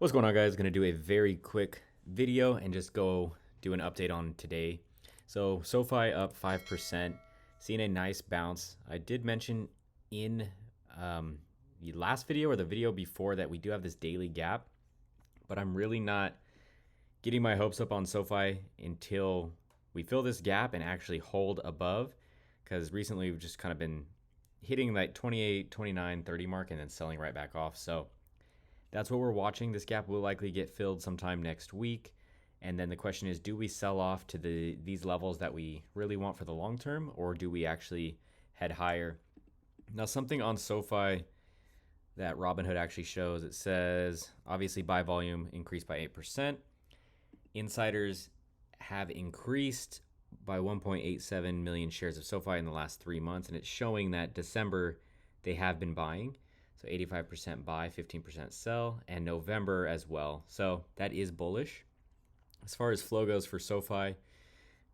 What's going on, guys? Going to do a very quick video and just go do an update on today. So SoFi up 5%, seeing a nice bounce. I did mention in the last video or the video before that we do have this daily gap, but I'm really not getting my hopes up on SoFi until we fill this gap and actually hold above, because recently we've just kind of been hitting that 28, 29, 30 mark and then selling right back off. So that's what we're watching. This gap will likely get filled sometime next week. And then the question is, do we sell off to these levels that we really want for the long term, or do we actually head higher? Now, something on SoFi that Robinhood actually shows, it says, obviously buy volume increased by 8%. Insiders have increased by 1.87 million shares of SoFi in the last 3 months. And it's showing that December they have been buying. So 85% buy, 15% sell, and November as well. So that is bullish. As far as flow goes for SoFi,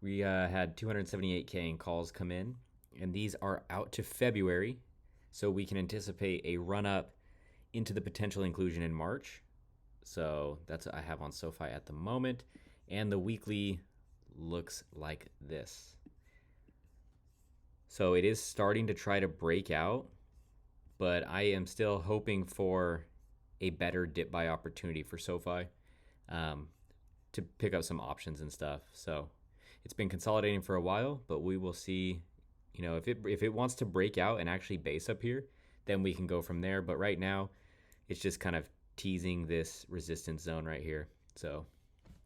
we had 278K in calls come in, and these are out to February. So we can anticipate a run up into the potential inclusion in March. So that's what I have on SoFi at the moment. And the weekly looks like this. So it is starting to try to break out, but I am still hoping for a better dip buy opportunity for SoFi to pick up some options and stuff. So it's been consolidating for a while, but we will see. You know, if it wants to break out and actually base up here, then we can go from there. But right now, it's just kind of teasing this resistance zone right here. So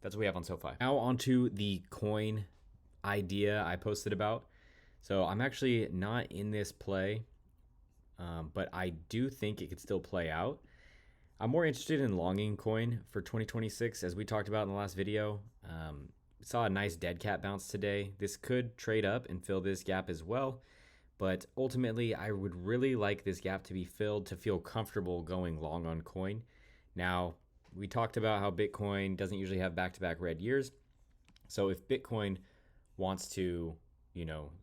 that's what we have on SoFi. Now onto the coin idea I posted about. So I'm actually not in this play, but I do think it could still play out. I'm more interested in longing coin for 2026, as we talked about in the last video. Saw a nice dead cat bounce today. This could trade up and fill this gap as well, but ultimately I would really like this gap to be filled to feel comfortable going long on coin. Now, we talked about how Bitcoin doesn't usually have back-to-back red years. So if Bitcoin wants to,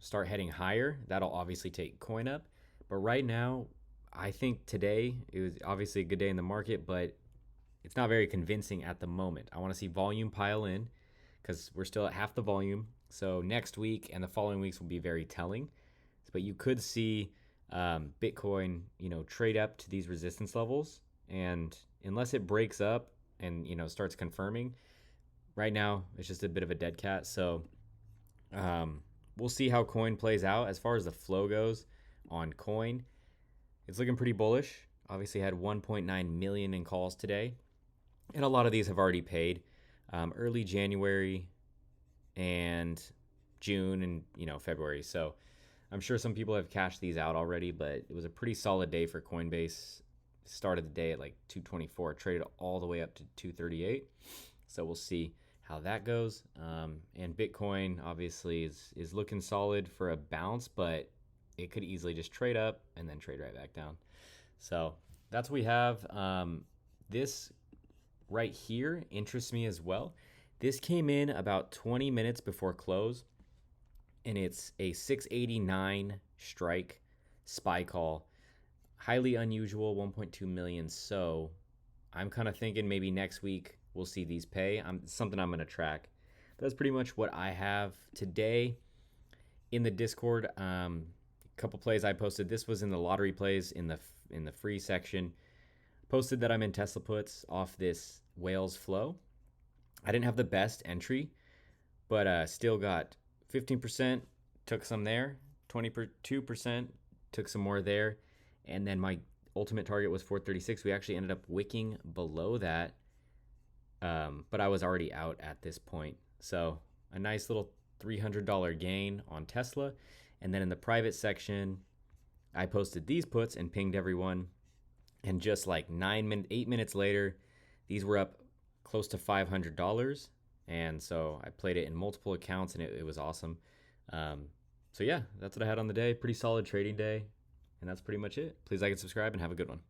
start heading higher, that'll obviously take coin up. But right now, I think today, it was obviously a good day in the market, but it's not very convincing at the moment. I want to see volume pile in because we're still at half the volume. So next week and the following weeks will be very telling. But you could see Bitcoin, trade up to these resistance levels. And unless it breaks up and, starts confirming, right now it's just a bit of a dead cat. So we'll see how coin plays out. As far as the flow goes on coin, it's looking pretty bullish. Obviously had 1.9 million in calls today, and a lot of these have already paid early January and June and February. So I'm sure some people have cashed these out already, but it was a pretty solid day for Coinbase. Started the day at like 224, traded all the way up to 238. So we'll see how that goes. And Bitcoin obviously is looking solid for a bounce, but it could easily just trade up and then trade right back down. So that's what we have. This right here interests me as well. This came in about 20 minutes before close, and it's a 689 strike SPY call. Highly unusual, 1.2 million. So I'm kind of thinking maybe next week we'll see these pay. Something I'm going to track. But that's pretty much what I have today in the Discord. Couple plays I posted. This was in the lottery plays in the free section. Posted that I'm in Tesla puts off this whales flow. I didn't have the best entry, but still got 15%, took some there, 22%, took some more there, and then my ultimate target was 436. We actually ended up wicking below that, but I was already out at this point. So a nice little $300 gain on Tesla. And then in the private section, I posted these puts and pinged everyone. And just like 8 minutes later, these were up close to $500. And so I played it in multiple accounts, and it was awesome. So yeah, that's what I had on the day. Pretty solid trading day. And that's pretty much it. Please like and subscribe and have a good one.